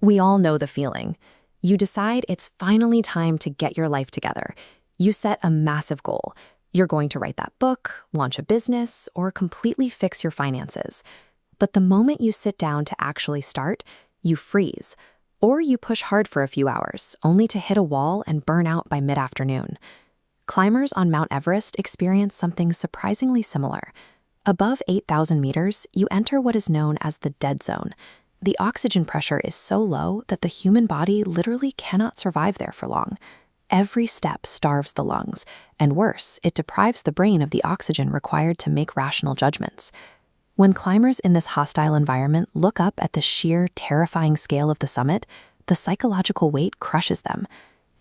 We all know the feeling. You decide it's finally time to get your life together. You set a massive goal. You're going to write that book, launch a business, or completely fix your finances. But the moment you sit down to actually start, you freeze. Or you push hard for a few hours, only to hit a wall and burn out by mid-afternoon. Climbers on Mount Everest experience something surprisingly similar. Above 8,000 meters, you enter what is known as the dead zone. The oxygen pressure is so low that the human body literally cannot survive there for long. Every step starves the lungs, and worse, it deprives the brain of the oxygen required to make rational judgments. When climbers in this hostile environment look up at the sheer, terrifying scale of the summit, the psychological weight crushes them.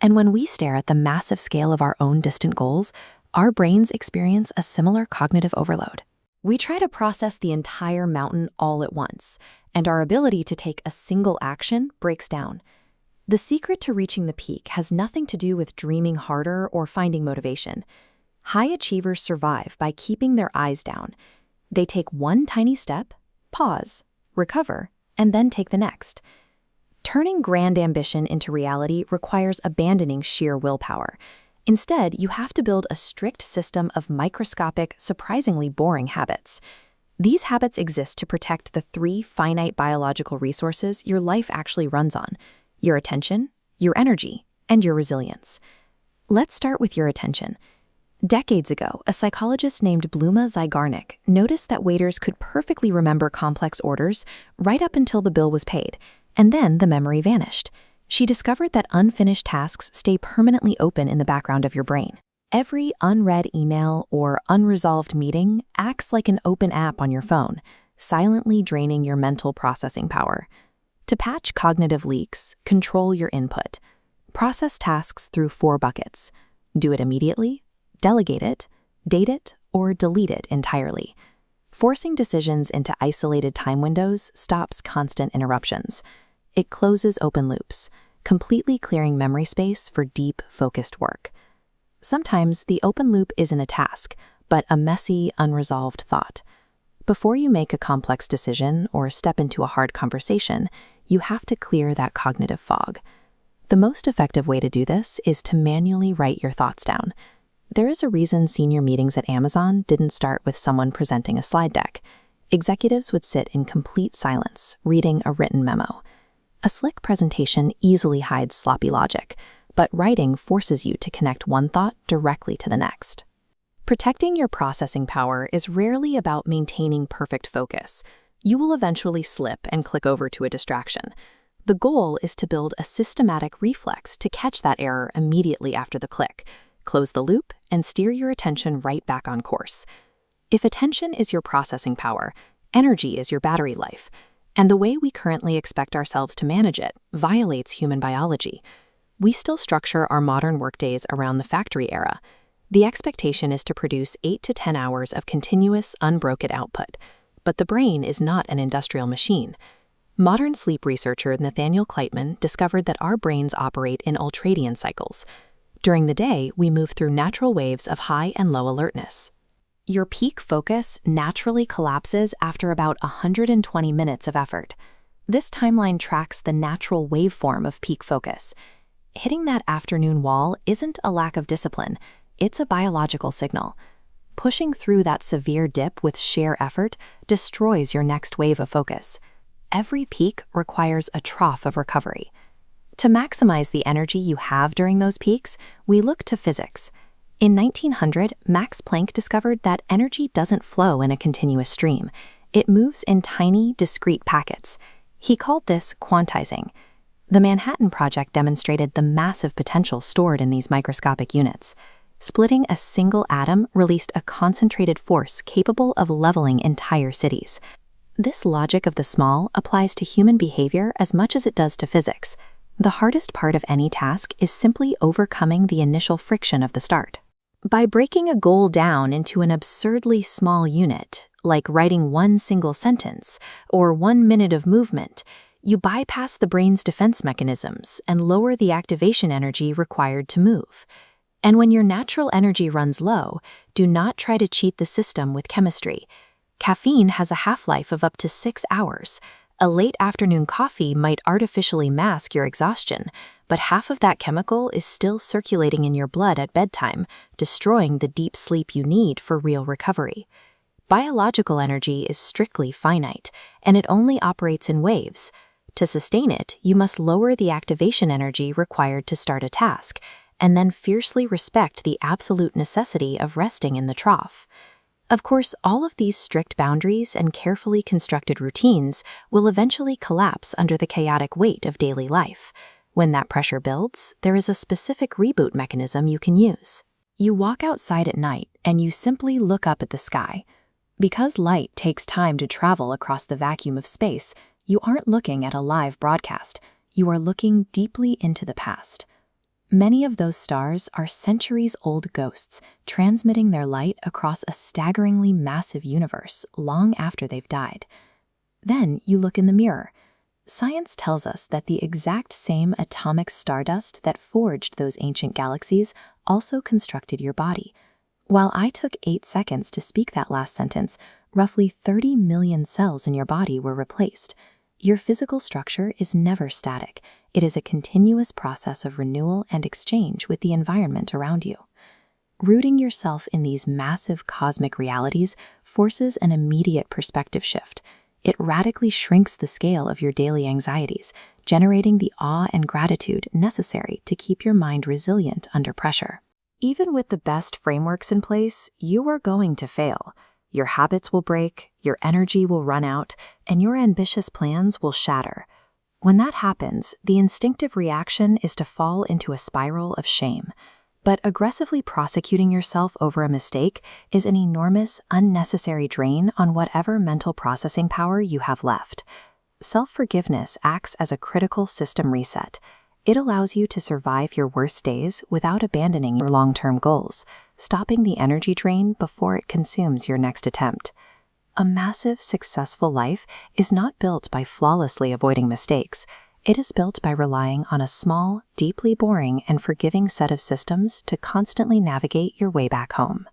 And when we stare at the massive scale of our own distant goals, our brains experience a similar cognitive overload. We try to process the entire mountain all at once, and our ability to take a single action breaks down. The secret to reaching the peak has nothing to do with dreaming harder or finding motivation. High achievers survive by keeping their eyes down. They take one tiny step, pause, recover, and then take the next. Turning grand ambition into reality requires abandoning sheer willpower. Instead, you have to build a strict system of microscopic, surprisingly boring habits. These habits exist to protect the three finite biological resources your life actually runs on: your attention, your energy, and your resilience. Let's start with your attention. Decades ago, a psychologist named Bluma Zygarnik noticed that waiters could perfectly remember complex orders right up until the bill was paid, and then the memory vanished. She discovered that unfinished tasks stay permanently open in the background of your brain. Every unread email or unresolved meeting acts like an open app on your phone, silently draining your mental processing power. To patch cognitive leaks, control your input. Process tasks through 4 buckets. Do it immediately, delegate it, date it, or delete it entirely. Forcing decisions into isolated time windows stops constant interruptions. It closes open loops, completely clearing memory space for deep, focused work. Sometimes the open loop isn't a task, but a messy, unresolved thought. Before you make a complex decision or step into a hard conversation, you have to clear that cognitive fog. The most effective way to do this is to manually write your thoughts down. There is a reason senior meetings at Amazon didn't start with someone presenting a slide deck. Executives would sit in complete silence, reading a written memo. A slick presentation easily hides sloppy logic, but writing forces you to connect one thought directly to the next. Protecting your processing power is rarely about maintaining perfect focus. You will eventually slip and click over to a distraction. The goal is to build a systematic reflex to catch that error immediately after the click, close the loop, and steer your attention right back on course. If attention is your processing power, energy is your battery life. And the way we currently expect ourselves to manage it violates human biology. We still structure our modern workdays around the factory era. The expectation is to produce 8 to 10 hours of continuous, unbroken output. But the brain is not an industrial machine. Modern sleep researcher Nathaniel Kleitman discovered that our brains operate in ultradian cycles. During the day, we move through natural waves of high and low alertness. Your peak focus naturally collapses after about 120 minutes of effort. This timeline tracks the natural waveform of peak focus. Hitting that afternoon wall isn't a lack of discipline, it's a biological signal. Pushing through that severe dip with sheer effort destroys your next wave of focus. Every peak requires a trough of recovery. To maximize the energy you have during those peaks, we look to physics. In 1900, Max Planck discovered that energy doesn't flow in a continuous stream. It moves in tiny, discrete packets. He called this quantizing. The Manhattan Project demonstrated the massive potential stored in these microscopic units. Splitting a single atom released a concentrated force capable of leveling entire cities. This logic of the small applies to human behavior as much as it does to physics. The hardest part of any task is simply overcoming the initial friction of the start. By breaking a goal down into an absurdly small unit, like writing one single sentence or 1 minute of movement, you bypass the brain's defense mechanisms and lower the activation energy required to move. And when your natural energy runs low, do not try to cheat the system with chemistry. Caffeine has a half-life of up to 6 hours. A late afternoon coffee might artificially mask your exhaustion, but half of that chemical is still circulating in your blood at bedtime, destroying the deep sleep you need for real recovery. Biological energy is strictly finite, and it only operates in waves. To sustain it, you must lower the activation energy required to start a task, and then fiercely respect the absolute necessity of resting in the trough. Of course, all of these strict boundaries and carefully constructed routines will eventually collapse under the chaotic weight of daily life. When that pressure builds, there is a specific reboot mechanism you can use. You walk outside at night and you simply look up at the sky. Because light takes time to travel across the vacuum of space, you aren't looking at a live broadcast. You are looking deeply into the past. Many of those stars are centuries-old ghosts, transmitting their light across a staggeringly massive universe long after they've died. Then you look in the mirror. Science tells us that the exact same atomic stardust that forged those ancient galaxies also constructed your body. While I took 8 seconds to speak that last sentence, roughly 30 million cells in your body were replaced. Your physical structure is never static. It is a continuous process of renewal and exchange with the environment around you. Rooting yourself in these massive cosmic realities forces an immediate perspective shift. It radically shrinks the scale of your daily anxieties, generating the awe and gratitude necessary to keep your mind resilient under pressure. Even with the best frameworks in place, you are going to fail. Your habits will break, your energy will run out, and your ambitious plans will shatter. When that happens, the instinctive reaction is to fall into a spiral of shame. But aggressively prosecuting yourself over a mistake is an enormous, unnecessary drain on whatever mental processing power you have left. Self-forgiveness acts as a critical system reset. It allows you to survive your worst days without abandoning your long-term goals, stopping the energy drain before it consumes your next attempt. A massive, successful life is not built by flawlessly avoiding mistakes. It is built by relying on a small, deeply boring, and forgiving set of systems to constantly navigate your way back home.